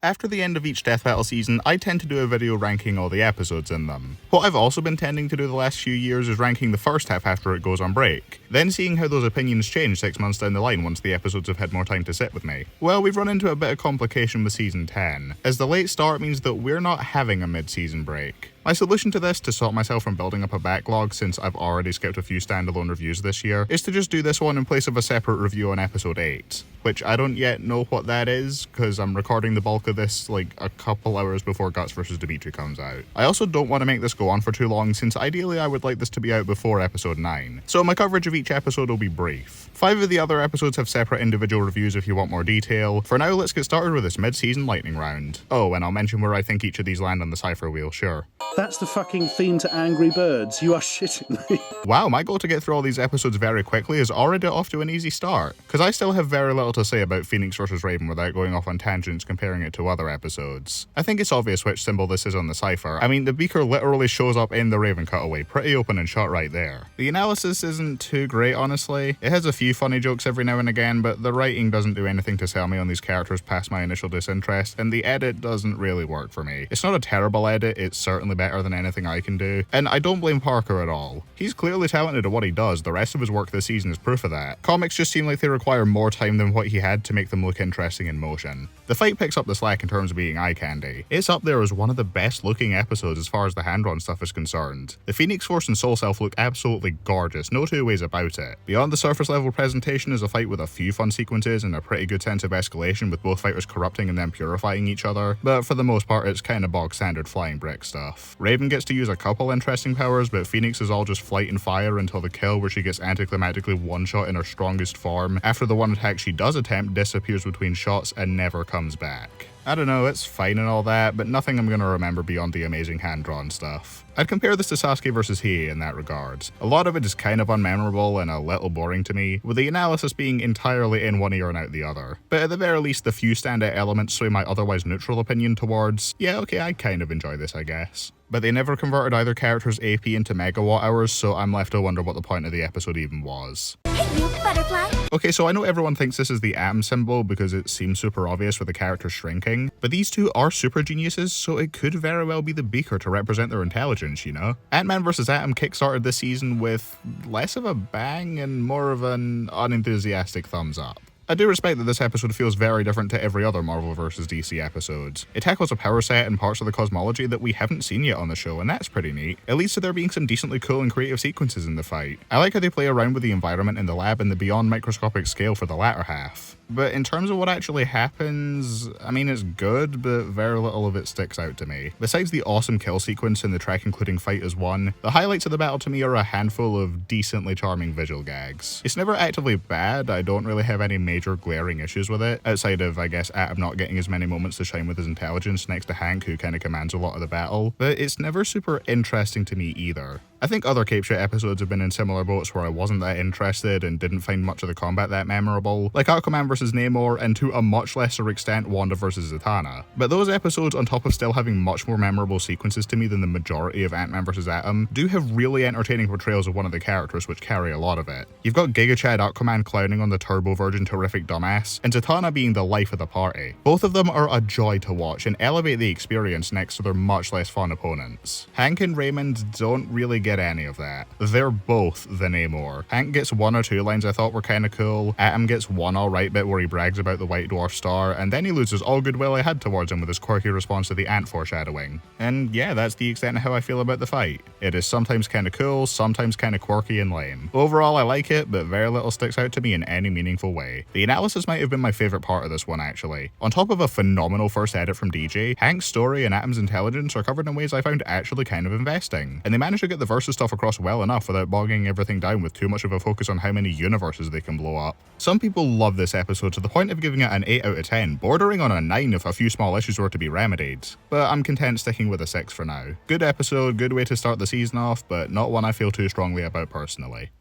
After the end of each Death Battle season, I tend to do a video ranking all the episodes in them. What I've also been tending to do the last few years is ranking the first half after it goes on break, then seeing how those opinions change 6 months down the line once the episodes have had more time to sit with me. Well, we've run into a bit of complication with season 10, as the late start means that we're not having a mid-season break. My solution to this, to stop myself from building up a backlog since I've already skipped a few standalone reviews this year, is to just do this one in place of a separate review on episode 8. Which I don't yet know what that is, because I'm recording the bulk of this like a couple hours before Guts vs. Dimitri comes out. I also don't want to make this go on for too long, since ideally I would like this to be out before episode 9, so my coverage of each episode will be brief. 5 of the other episodes have separate individual reviews if you want more detail. For now, let's get started with this mid-season lightning round. Oh, and I'll mention where I think each of these land on the cipher wheel, sure. That's the fucking theme to Angry Birds. You are shitting me. Wow, my goal to get through all these episodes very quickly is already off to an easy start, because I still have very little to say about Phoenix vs. Raven without going off on tangents comparing it to other episodes. I think it's obvious which symbol this is on the cipher. I mean, the beaker literally shows up in the Raven cutaway, pretty open and shot right there. The analysis isn't too great, honestly. It has a few funny jokes every now and again, but the writing doesn't do anything to sell me on these characters past my initial disinterest, and the edit doesn't really work for me. It's not a terrible edit, it's certainly better than anything I can do, and I don't blame Parker at all. He's clearly talented at what he does, the rest of his work this season is proof of that. Comics just seem like they require more time than what he had to make them look interesting in motion. The fight picks up the slack in terms of being eye candy. It's up there as one of the best looking episodes as far as the hand-drawn stuff is concerned. The Phoenix Force and Soul Self look absolutely gorgeous, no two ways about it. Beyond the surface level presentation is a fight with a few fun sequences and a pretty good sense of escalation with both fighters corrupting and then purifying each other, but for the most part it's kinda bog standard flying brick stuff. Raven gets to use a couple interesting powers, but Phoenix is all just flight and fire until the kill where she gets anticlimactically one-shot in her strongest form after the one attack she does attempt disappears between shots and never comes back. I don't know, it's fine and all that, but nothing I'm gonna remember beyond the amazing hand-drawn stuff. I'd compare this to Sasuke vs. Hiei in that regard. A lot of it is kind of unmemorable and a little boring to me, with the analysis being entirely in one ear and out the other. But at the very least, the few standout elements sway my otherwise neutral opinion towards, yeah, okay, I kind of enjoy this, I guess. But they never converted either character's AP into megawatt hours, so I'm left to wonder what the point of the episode even was. Hey you, butterfly! Okay, so I know everyone thinks this is the Atom symbol because it seems super obvious with the character shrinking, but these two are super geniuses, so it could very well be the beaker to represent their intelligence, you know? Ant-Man vs. Atom kickstarted this season with less of a bang and more of an unenthusiastic thumbs up. I do respect that this episode feels very different to every other Marvel vs. DC episode. It tackles a power set and parts of the cosmology that we haven't seen yet on the show, and that's pretty neat. It leads to there being some decently cool and creative sequences in the fight. I like how they play around with the environment in the lab and the beyond microscopic scale for the latter half. But in terms of what actually happens, I mean, it's good, but very little of it sticks out to me. Besides the awesome kill sequence and the track including Fight as One, the highlights of the battle to me are a handful of decently charming visual gags. It's never actively bad, I don't really have any major glaring issues with it, outside of, I guess, Atom not getting as many moments to shine with his intelligence next to Hank, who kinda commands a lot of the battle, but it's never super interesting to me either. I think other Cape Shit episodes have been in similar boats where I wasn't that interested and didn't find much of the combat that memorable, like Aquaman vs. Namor and to a much lesser extent Wanda vs. Zatanna. But those episodes, on top of still having much more memorable sequences to me than the majority of Ant-Man vs. Atom, do have really entertaining portrayals of one of the characters which carry a lot of it. You've got Giga Chad Aquaman clowning on the Turbo Virgin terrific dumbass, and Zatanna being the life of the party. Both of them are a joy to watch and elevate the experience next to their much less fun opponents. Hank and Raymond don't really get any of that. They're both the Namor. Hank gets 1 or 2 lines I thought were kinda cool, Atom gets one alright bit where he brags about the White Dwarf star, and then he loses all goodwill I had towards him with his quirky response to the ant foreshadowing. And yeah, that's the extent of how I feel about the fight. It is sometimes kinda cool, sometimes kinda quirky and lame. Overall I like it, but very little sticks out to me in any meaningful way. The analysis might have been my favourite part of this one actually. On top of a phenomenal first edit from DJ, Hank's story and Atom's intelligence are covered in ways I found actually kind of investing, and they managed to get the versus stuff across well enough without bogging everything down with too much of a focus on how many universes they can blow up. Some people love this episode to the point of giving it an 8 out of 10, bordering on a 9 if a few small issues were to be remedied, but I'm content sticking with a 6 for now. Good episode, good way to start the season off, but not one I feel too strongly about personally.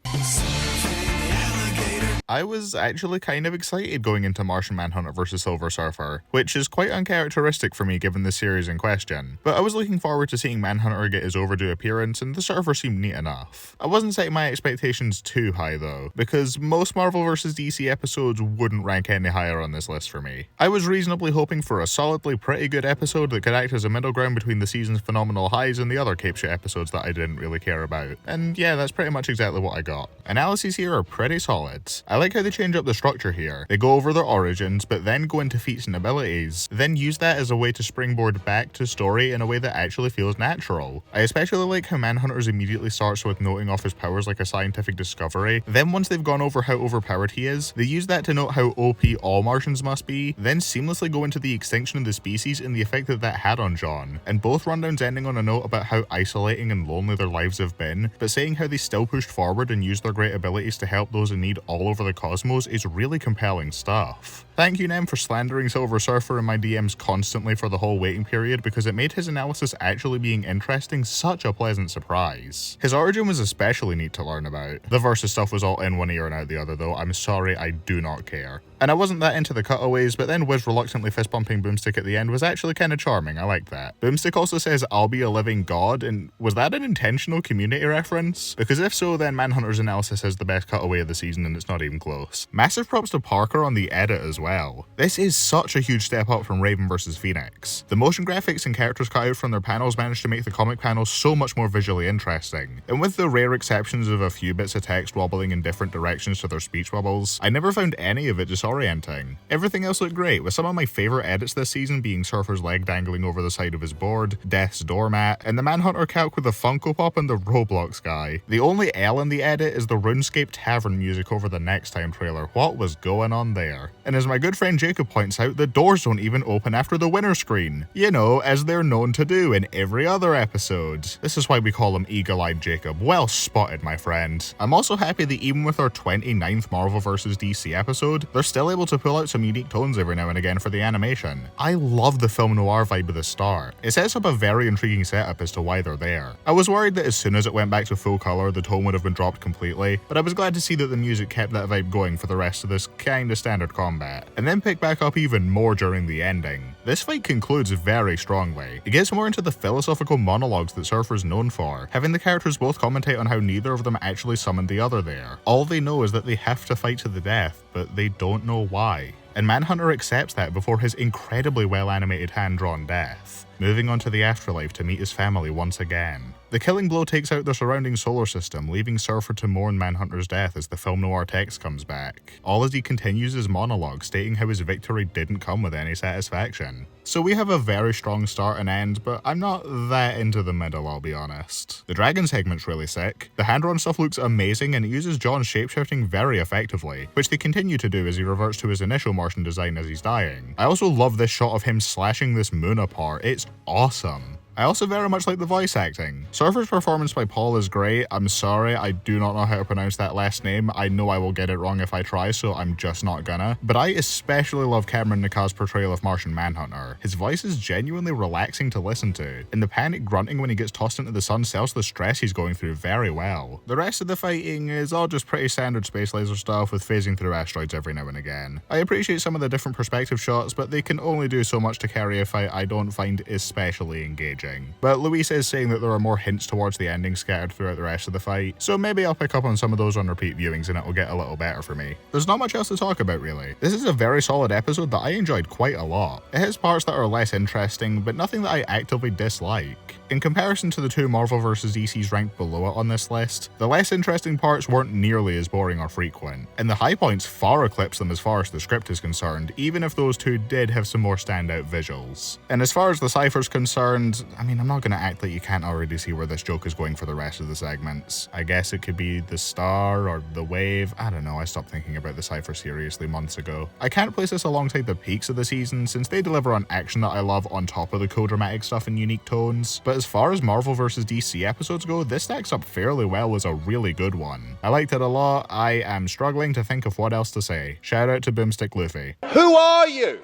I was actually kind of excited going into Martian Manhunter vs. Silver Surfer, which is quite uncharacteristic for me given the series in question, but I was looking forward to seeing Manhunter get his overdue appearance, and the Surfer seemed neat enough. I wasn't setting my expectations too high though, because most Marvel vs. DC episodes wouldn't rank any higher on this list for me. I was reasonably hoping for a solidly pretty good episode that could act as a middle ground between the season's phenomenal highs and the other cape shit episodes that I didn't really care about, and yeah, that's pretty much exactly what I got. Analyses here are pretty solid. I like how they change up the structure here. They go over their origins, but then go into feats and abilities, then use that as a way to springboard back to story in a way that actually feels natural. I especially like how Manhunter's immediately starts with noting off his powers like a scientific discovery, then once they've gone over how overpowered he is, they use that to note how OP all Martians must be, then seamlessly go into the extinction of the species and the effect that that had on John, and both rundowns ending on a note about how isolating and lonely their lives have been, but saying how they still pushed forward and used their great abilities to help those in need all over the cosmos is really compelling stuff. Thank you, Nem, for slandering Silver Surfer in my DMs constantly for the whole waiting period, because it made his analysis actually being interesting such a pleasant surprise. His origin was especially neat to learn about. The Versus stuff was all in one ear and out the other though, I'm sorry, I do not care. And I wasn't that into the cutaways, but then Wiz reluctantly fist-bumping Boomstick at the end was actually kinda charming, I like that. Boomstick also says, "I'll be a living god," and was that an intentional Community reference? Because if so, then Manhunter's analysis has the best cutaway of the season and it's not even close. Massive props to Parker on the edit as well. This is such a huge step up from Raven vs. Phoenix. The motion graphics and characters cut out from their panels managed to make the comic panels so much more visually interesting. And with the rare exceptions of a few bits of text wobbling in different directions to their speech bubbles, I never found any of it disorienting. Everything else looked great, with some of my favourite edits this season being Surfer's leg dangling over the side of his board, Death's doormat, and the Manhunter calc with the Funko Pop and the Roblox guy. The only L in the edit is the RuneScape Tavern music over the Next Time trailer. What was going on there? And as my good friend Jacob points out, the doors don't even open after the winner screen. You know, as they're known to do in every other episode. This is why we call him Eagle-Eyed Jacob. Well spotted, my friend. I'm also happy that even with our 29th Marvel vs. DC episode, they're still able to pull out some unique tones every now and again for the animation. I love the film noir vibe at the start. It sets up a very intriguing setup as to why they're there. I was worried that as soon as it went back to full colour, the tone would have been dropped completely, but I was glad to see that the music kept that vibe going for the rest of this kinda standard combat, and then pick back up even more during the ending. This fight concludes very strongly. It gets more into the philosophical monologues that Surfer's known for, having the characters both commentate on how neither of them actually summoned the other there. All they know is that they have to fight to the death, but they don't know why. And Manhunter accepts that before his incredibly well-animated hand-drawn death, moving on to the afterlife to meet his family once again. The killing blow takes out the surrounding solar system, leaving Surfer to mourn Manhunter's death as the film noir text comes back, all as he continues his monologue stating how his victory didn't come with any satisfaction. So we have a very strong start and end, but I'm not that into the middle, I'll be honest. The dragon segment's really sick, the hand-drawn stuff looks amazing, and it uses John's shapeshifting very effectively, which they continue to do as he reverts to his initial Martian design as he's dying. I also love this shot of him slashing this moon apart, it's awesome. I also very much like the voice acting. Surfer's performance by Paul is great. I'm sorry, I do not know how to pronounce that last name. I know I will get it wrong if I try, so I'm just not gonna. But I especially love Cameron Nakaz's portrayal of Martian Manhunter. His voice is genuinely relaxing to listen to, and the panic grunting when he gets tossed into the sun sells the stress he's going through very well. The rest of the fighting is all just pretty standard space laser stuff with phasing through asteroids every now and again. I appreciate some of the different perspective shots, but they can only do so much to carry a fight I don't find especially engaging. But Luis is saying that there are more hints towards the ending scattered throughout the rest of the fight, so maybe I'll pick up on some of those on repeat viewings and it will get a little better for me. There's not much else to talk about really. This is a very solid episode that I enjoyed quite a lot. It has parts that are less interesting, but nothing that I actively dislike. In comparison to the two Marvel vs. DCs ranked below it on this list, the less interesting parts weren't nearly as boring or frequent, and the high points far eclipse them as far as the script is concerned, even if those two did have some more standout visuals. And as far as the Cypher's concerned, I mean, I'm not gonna act like you can't already see where this joke is going for the rest of the segments. I guess it could be the Star or the Wave, I don't know, I stopped thinking about the Cypher seriously months ago. I can't place this alongside the peaks of the season since they deliver on action that I love on top of the cool dramatic stuff and unique tones, but as far as Marvel vs. DC episodes go, this stacks up fairly well as a really good one. I liked it a lot. I am struggling to think of what else to say. Shout out to Boomstick Luffy. Who are you?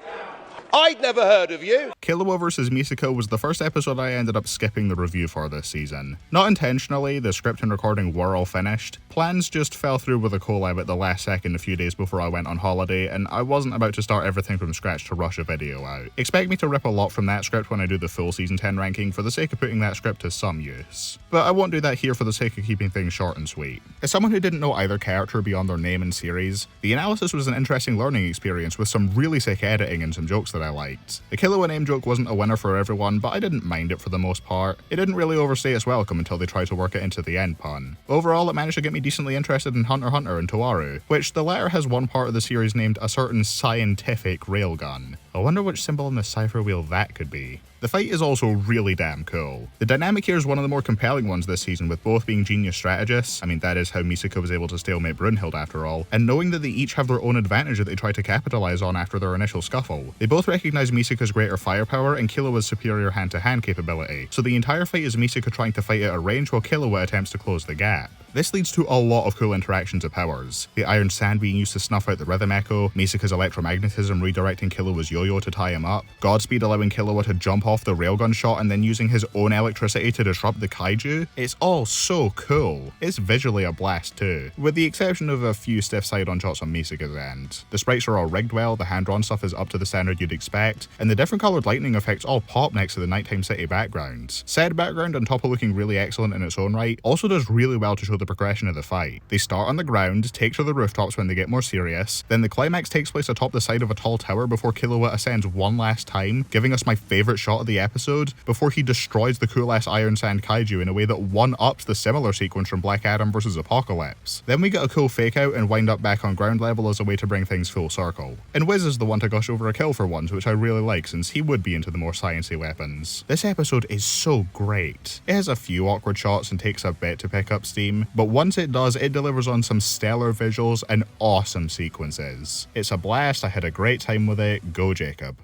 I'd never heard of you. Killua vs. Misako was the first episode I ended up skipping the review for this season. Not intentionally, the script and recording were all finished. Plans just fell through with a collab at the last second a few days before I went on holiday, and I wasn't about to start everything from scratch to rush a video out. Expect me to rip a lot from that script when I do the full season 10 ranking for the sake of putting that script to some use. But I won't do that here for the sake of keeping things short and sweet. As someone who didn't know either character beyond their name and series, the analysis was an interesting learning experience with some really sick editing and some jokes that I liked. The Killua name joke wasn't a winner for everyone, but I didn't mind it for the most part. It didn't really overstay its welcome until they tried to work it into the end pun. Overall, it managed to get me decently interested in Hunter x Hunter and Toaru, which the latter has one part of the series named a certain scientific railgun. I wonder which symbol in the cipher wheel that could be. The fight is also really damn cool. The dynamic here is one of the more compelling ones this season, with both being genius strategists. I mean, that is how Misako was able to stalemate Brunhild after all, and knowing that they each have their own advantage that they try to capitalize on after their initial scuffle. They both recognize Misako's greater firepower and Killua's superior hand-to-hand capability, so the entire fight is Misako trying to fight at a range while Killua attempts to close the gap. This leads to a lot of cool interactions of powers. The iron sand being used to snuff out the rhythm echo, Misako's electromagnetism redirecting Killua's yo-yo to tie him up, Godspeed allowing Killua to jump off the railgun shot and then using his own electricity to disrupt the kaiju. It's all so cool. It's visually a blast too, with the exception of a few stiff side-on shots on Misako's end. The sprites are all rigged well, the hand-drawn stuff is up to the standard you'd expect, and the different coloured lightning effects all pop next to the nighttime city background. Said background, on top of looking really excellent in its own right, also does really well to show the progression of the fight. They start on the ground, take to the rooftops when they get more serious, then the climax takes place atop the side of a tall tower before Killua ascends one last time, giving us my favourite shot of the episode, before he destroys the cool-ass Iron Sand kaiju in a way that one-ups the similar sequence from Black Adam vs. Apocalypse. Then we get a cool fake-out and wind up back on ground level as a way to bring things full circle. And Wiz is the one to gush over a kill for once, which I really like since he would be into the more sciencey weapons. This episode is so great. It has a few awkward shots and takes a bit to pick up steam, but once it does, it delivers on some stellar visuals and awesome sequences. It's a blast, I had a great time with it, go Jacob.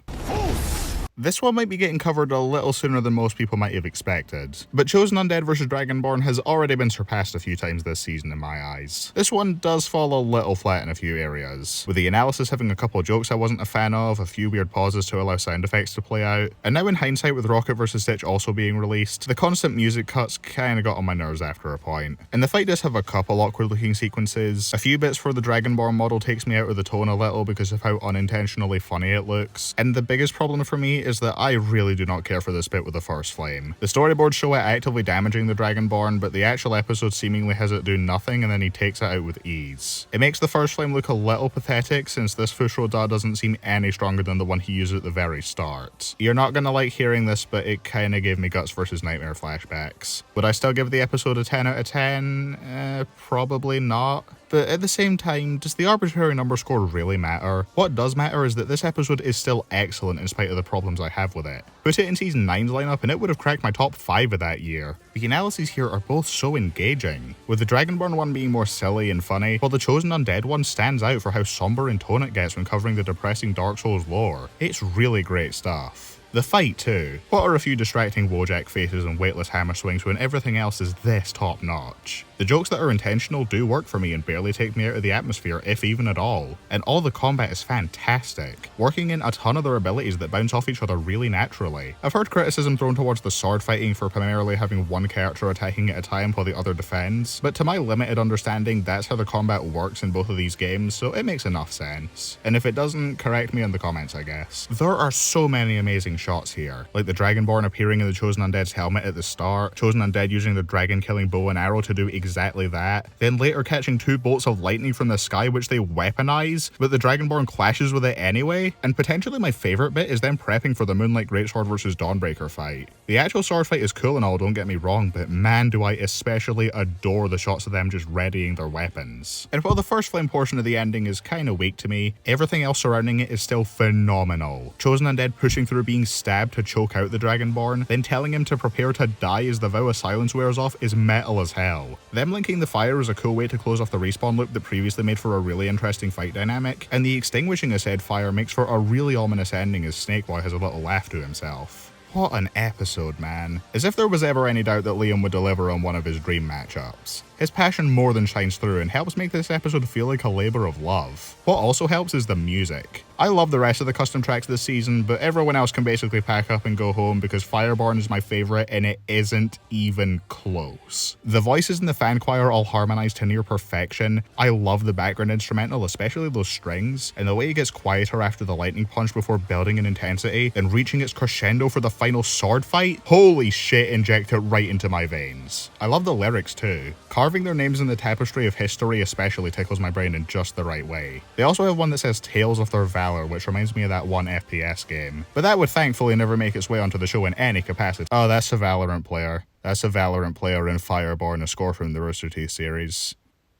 This one might be getting covered a little sooner than most people might have expected, but Chosen Undead vs. Dragonborn has already been surpassed a few times this season in my eyes. This one does fall a little flat in a few areas, with the analysis having a couple jokes I wasn't a fan of, a few weird pauses to allow sound effects to play out, and now in hindsight with Rocket vs. Stitch also being released, the constant music cuts kinda got on my nerves after a point. And the fight does have a couple awkward looking sequences, a few bits for the Dragonborn model takes me out of the tone a little because of how unintentionally funny it looks, and the biggest problem for me is that I really do not care for this bit with the first flame. The storyboards show it actively damaging the Dragonborn, but the actual episode seemingly has it do nothing and then he takes it out with ease. It makes the first flame look a little pathetic since this Fushoda doesn't seem any stronger than the one he used at the very start. You're not gonna like hearing this, but it kinda gave me Guts vs. Nightmare flashbacks. Would I still give the episode a 10 out of 10? Probably not. But at the same time, does the arbitrary number score really matter? What does matter is that this episode is still excellent in spite of the problems I have with it. Put it in season 9's lineup and it would have cracked my top 5 of that year. The analyses here are both so engaging, with the Dragonborn one being more silly and funny, while the Chosen Undead one stands out for how somber and tone it gets when covering the depressing Dark Souls lore. It's really great stuff. The fight too. What are a few distracting Wojak faces and weightless hammer swings when everything else is this top notch? The jokes that are intentional do work for me and barely take me out of the atmosphere, if even at all. And all the combat is fantastic, working in a ton of their abilities that bounce off each other really naturally. I've heard criticism thrown towards the sword fighting for primarily having one character attacking at a time while the other defends, but to my limited understanding that's how the combat works in both of these games, so it makes enough sense. And if it doesn't, correct me in the comments I guess. There are so many amazing shots here, like the Dragonborn appearing in the Chosen Undead's helmet at the start, Chosen Undead using the dragon killing bow and arrow to do exactly that, then later catching 2 bolts of lightning from the sky which they weaponize, but the Dragonborn clashes with it anyway, and potentially my favourite bit is them prepping for the Moonlight Greatsword vs. Dawnbreaker fight. The actual sword fight is cool and all, don't get me wrong, but man do I especially adore the shots of them just readying their weapons. And while the first flame portion of the ending is kinda weak to me, everything else surrounding it is still phenomenal. Chosen Undead pushing through being stabbed to choke out the Dragonborn, then telling him to prepare to die as the vow of silence wears off is metal as hell. Them linking the fire is a cool way to close off the respawn loop that previously made for a really interesting fight dynamic, and the extinguishing of said fire makes for a really ominous ending as Snakeboy has a little laugh to himself. What an episode, man. As if there was ever any doubt that Liam would deliver on one of his dream matchups. His passion more than shines through and helps make this episode feel like a labour of love. What also helps is the music. I love the rest of the custom tracks this season, but everyone else can basically pack up and go home because Fireborn is my favourite and it isn't even close. The voices in the fan choir all harmonise to near perfection. I love the background instrumental, especially those strings, and the way it gets quieter after the lightning punch before building in intensity and reaching its crescendo for the final sword fight. Holy shit, inject it right into my veins. I love the lyrics too. Carving their names in the tapestry of history especially tickles my brain in just the right way. They also have one that says Tales of Their Valor, which reminds me of that one FPS game. But that would thankfully never make its way onto the show in any capacity. Oh, that's a Valorant player. That's a Valorant player in Fireborn, a score from the Rooster Teeth series.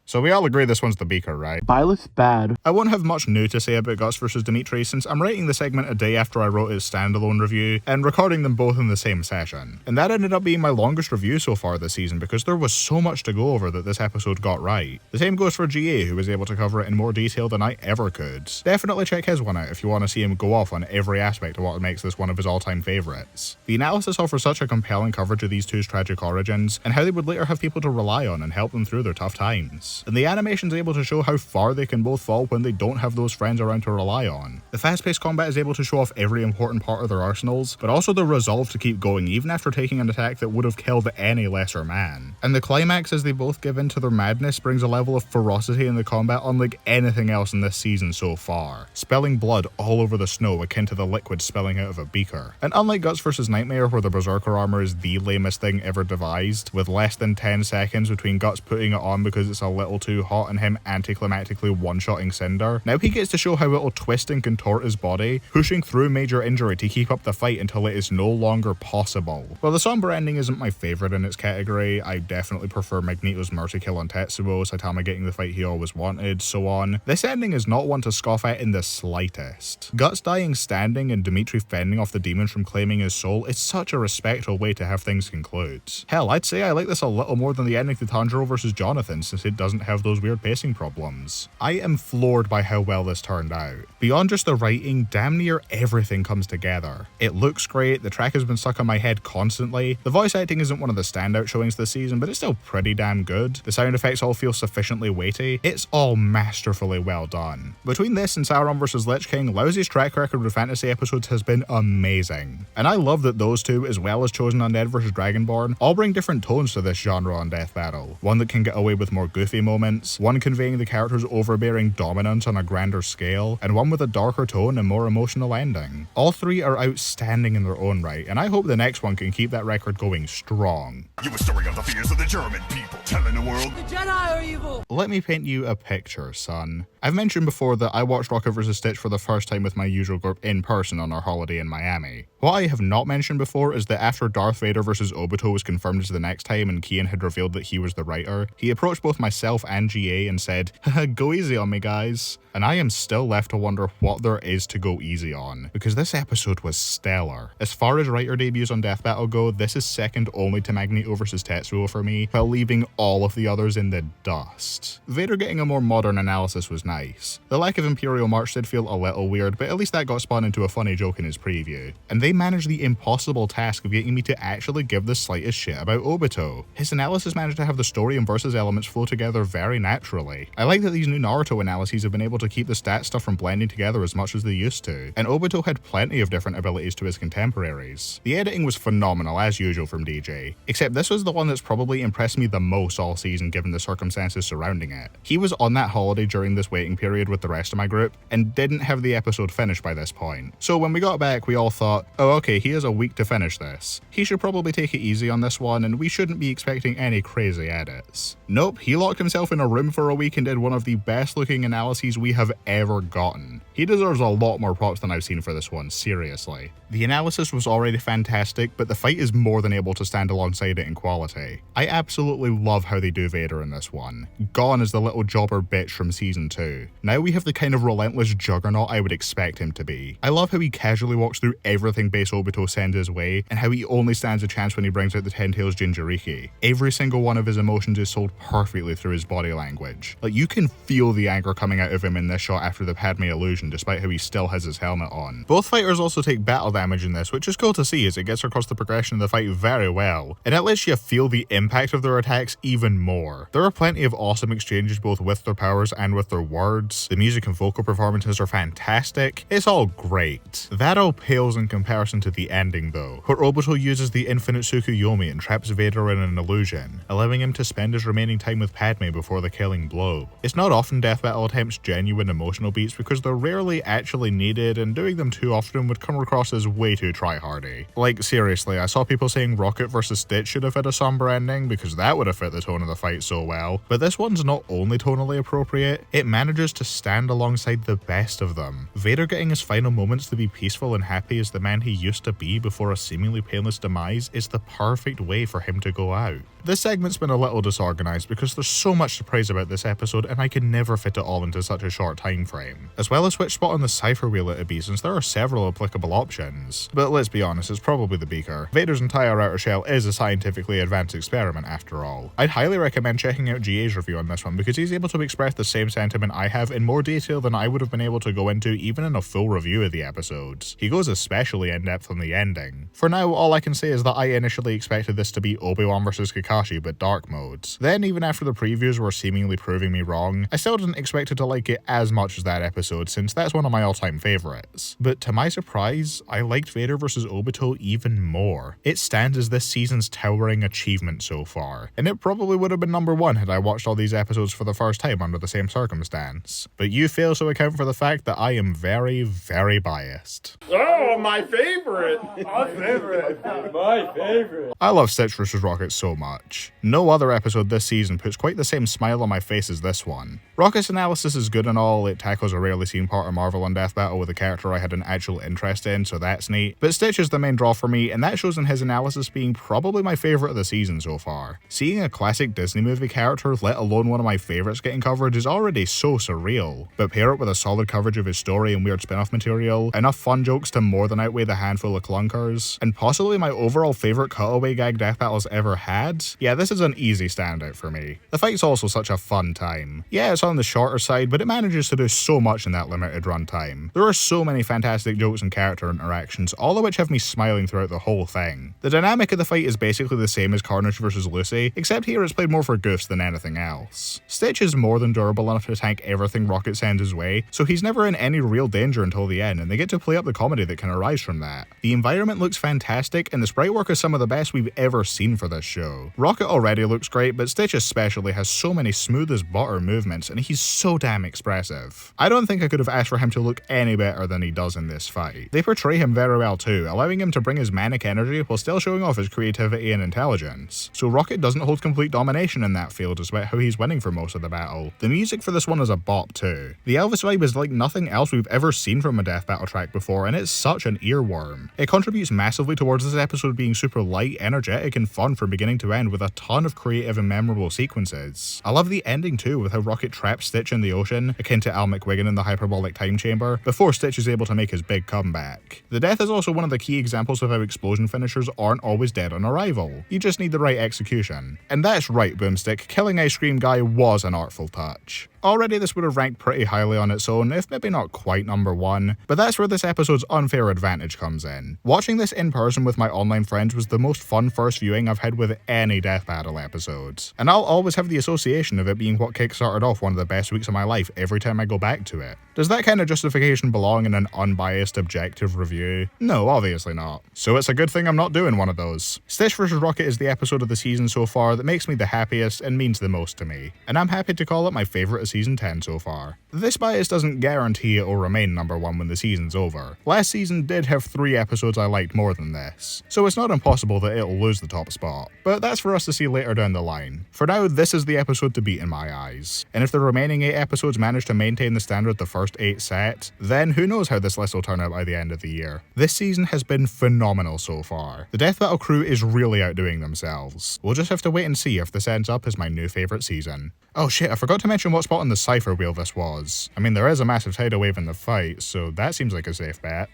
So we all agree this one's the beaker, right? Byleth's bad. I won't have much new to say about Guts vs Dimitri since I'm writing the segment a day after I wrote its standalone review and recording them both in the same session. And that ended up being my longest review so far this season because there was so much to go over that this episode got right. The same goes for GA, who was able to cover it in more detail than I ever could. Definitely check his one out if you want to see him go off on every aspect of what makes this one of his all-time favourites. The analysis offers such a compelling coverage of these two's tragic origins and how they would later have people to rely on and help them through their tough times. And the animation's able to show how far they can both fall when they don't have those friends around to rely on. The fast-paced combat is able to show off every important part of their arsenals, but also the resolve to keep going even after taking an attack that would have killed any lesser man. And the climax as they both give in to their madness brings a level of ferocity in the combat unlike anything else in this season so far, spilling blood all over the snow akin to the liquid spilling out of a beaker. And unlike Guts vs Nightmare where the Berserker armor is the lamest thing ever devised, with less than 10 seconds between Guts putting it on because it's a little too hot and him anticlimactically one-shotting Cinder, now he gets to show how it'll twist and contort his body, pushing through major injury to keep up the fight until it is no longer possible. While the somber ending isn't my favourite in its category, I definitely prefer Magneto's mercy kill on Tetsuo, Saitama getting the fight he always wanted, so on. This ending is not one to scoff at in the slightest. Guts dying standing and Dimitri fending off the demons from claiming his soul is such a respectful way to have things conclude. Hell, I'd say I like this a little more than the ending to Tanjiro vs Jonathan since it doesn't have those weird pacing problems. I am floored by how well this turned out. Beyond just the writing, damn near everything comes together. It looks great, the track has been stuck in my head constantly, the voice acting isn't one of the standout showings this season, but it's still pretty damn good, the sound effects all feel sufficiently weighty, it's all masterfully well done. Between this and Sauron vs Lich King, Lousy's track record with fantasy episodes has been amazing. And I love that those two, as well as Chosen Undead vs Dragonborn, all bring different tones to this genre on Death Battle. One that can get away with more goofy moments, one conveying the character's overbearing dominance on a grander scale, and one with a darker tone and more emotional ending. All three are outstanding in their own right, and I hope the next one can keep that record going strong. You were stirring up the fears of the German people, telling the world the Jedi are evil. Let me paint you a picture, son. I've mentioned before that I watched Rocket vs. Stitch for the first time with my usual group in person on our holiday in Miami. What I have not mentioned before is that after Darth Vader vs. Obito was confirmed as the next time and Kian had revealed that he was the writer, he approached both myself and GA and said, "Go easy on me, guys." And I am still left to wonder what there is to go easy on, because this episode was stellar. As far as writer debuts on Death Battle go, this is second only to Magneto vs. Tetsuo for me, while leaving all of the others in the dust. Vader getting a more modern analysis was nice. The lack of Imperial March did feel a little weird, but at least that got spun into a funny joke in his preview. And they managed the impossible task of getting me to actually give the slightest shit about Obito. His analysis managed to have the story and versus elements flow together very naturally. I like that these new Naruto analyses have been able to keep the stat stuff from blending together as much as they used to, and Obito had plenty of different abilities to his contemporaries. The editing was phenomenal as usual from DJ, except this was the one that's probably impressed me the most all season given the circumstances surrounding it. He was on that holiday during this waiting period with the rest of my group, and didn't have the episode finished by this point. So when we got back, we all thought, oh okay, he has a week to finish this. He should probably take it easy on this one, and we shouldn't be expecting any crazy edits. Nope, he locked himself in a room for a week and did one of the best looking analyses we have ever gotten. He deserves a lot more props than I've seen for this one, seriously. The analysis was already fantastic, but the fight is more than able to stand alongside it in quality. I absolutely love how they do Vader in this one. Gone is the little jobber bitch from season 2. Now we have the kind of relentless juggernaut I would expect him to be. I love how he casually walks through everything base Obito sends his way, and how he only stands a chance when he brings out the Ten Tails Jinchuriki. Every single one of his emotions is sold perfectly through his body language. Like, you can feel the anger coming out of him in this shot after the Padme illusion, despite how he still has his helmet on. Both fighters also take battle damage in this, which is cool to see as it gets across the progression of the fight very well, and it lets you feel the impact of their attacks even more. There are plenty of awesome exchanges both with their powers and with their words. The music and vocal performances are fantastic. It's all great. That all pales in comparison to the ending though, where Obito uses the infinite Tsukuyomi and traps Vader in an illusion, allowing him to spend his remaining time with Padme before the killing blow. It's not often death battle attempts genuine emotional beats because they're rarely actually needed, and doing them too often would come across as way too tryhardy. Like, seriously, I saw people saying Rocket vs. Stitch should have had a somber ending because that would have fit the tone of the fight so well, but this one's not only tonally appropriate, it manages to stand alongside the best of them. Vader getting his final moments to be peaceful and happy as the man he used to be before a seemingly painless demise is the perfect way for him to go out. This segment's been a little disorganized because there's so much to praise about this episode and I could never fit it all into such a short time frame, as well as which spot on the cipher wheel it would be since there are several applicable options. But let's be honest, it's probably the beaker. Vader's entire outer shell is a scientifically advanced experiment after all. I'd highly recommend checking out GA's review on this one because he's able to express the same sentiment I have in more detail than I would have been able to go into even in a full review of the episodes. He goes especially in depth on the ending. For now, all I can say is that I initially expected this to be Obi-Wan vs. Kakashi but dark modes. Then even after the previews were seemingly proving me wrong, I still didn't expect it to like it as much as that episode since that's one of my all-time favorites. But to my surprise, I liked Vader vs. Obito even more. It stands as this season's towering achievement so far, and it probably would have been number one had I watched all these episodes for the first time under the same circumstance. But you fail to account for the fact that I am very, very biased. Oh, my favorite! My favorite! My favorite! I love Stitch vs. Rocket so much. No other episode this season puts quite the same smile on my face as this one. Rocket's analysis is good and all, it tackles a rarely seen part of Marvel on Death Battle with a character I had an actual interest in, so that's neat. But Stitch is the main draw for me, and that shows in his analysis being probably my favourite of the season so far. Seeing a classic Disney movie character, let alone one of my favourites, getting covered is already so surreal. But pair it with a solid coverage of his story and weird spin-off material, enough fun jokes to more than outweigh the handful of clunkers, and possibly my overall favourite cutaway gag Death Battle's ever had, yeah, this is an easy standout for me. The fight's also such a fun time. Yeah, it's on the shorter side, but it manages to do so much in that limited runtime. There are so many fantastic jokes and character interactions, all of which have me smiling throughout the whole thing. The dynamic of the fight is basically the same as Carnage vs. Lucy, except here it's played more for goofs than anything else. Stitch is more than durable enough to tank everything Rocket sends his way, so he's never in any real danger until the end, and they get to play up the comedy that can arise from that. The environment looks fantastic, and the sprite work is some of the best we've ever seen for this show. Rocket already looks great, but Stitch especially has so many smooth as butter movements, and he's so damn expressive. I don't think I could have asked for him to look any better than he does in this fight. They portray him very well too, allowing him to bring his manic energy while still showing off his creativity and intelligence. So Rocket doesn't hold complete domination in that field despite how he's winning for most of the battle. The music for this one is a bop too. The Elvis vibe is like nothing else we've ever seen from a Death Battle track before, and it's such an earworm. It contributes massively towards this episode being super light, energetic, and fun from beginning to end with a ton of creative and memorable sequences. I love the ending too, with how Rocket traps Stitch in the ocean, akin to Al McWiggin in the hyperbolic time chamber, before Stitch is able to make his big comeback. The death is also one of the key examples of how explosion finishers aren't always dead on arrival. You just need the right execution. And that's right, Boomstick, killing Ice Cream Guy was an artful touch. Already this would have ranked pretty highly on its own, if maybe not quite number one, but that's where this episode's unfair advantage comes in. Watching this in person with my online friends was the most fun first viewing I've had with any Death Battle episodes, and I'll always have the association of it being what kickstarted off one of the best weeks of my life every time I go back to it. Does that kind of justification belong in an unbiased, objective review? No, obviously not. So it's a good thing I'm not doing one of those. Stitch vs. Rocket is the episode of the season so far that makes me the happiest and means the most to me, and I'm happy to call it my favourite of Season 10 so far. This bias doesn't guarantee it will remain number one when the season's over. Last season did have 3 episodes I liked more than this, so it's not impossible that it'll lose the top spot. But that's for us to see later down the line. For now, this is the episode to beat in my eyes. And if the remaining 8 episodes manage to maintain the standard the first 8 set, then who knows how this list will turn out by the end of the year. This season has been phenomenal so far. The Death Battle crew is really outdoing themselves. We'll just have to wait and see if this ends up as my new favourite season. Oh shit, I forgot to mention what spot on the cipher wheel this was. I mean, there is a massive tidal wave in the fight, so that seems like a safe bet.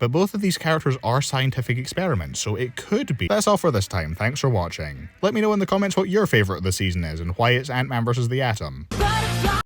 But both of these characters are scientific experiments, so it could be. That's all for this time, thanks for watching. Let me know in the comments what your favourite of the season is and why it's Ant-Man vs. the Atom.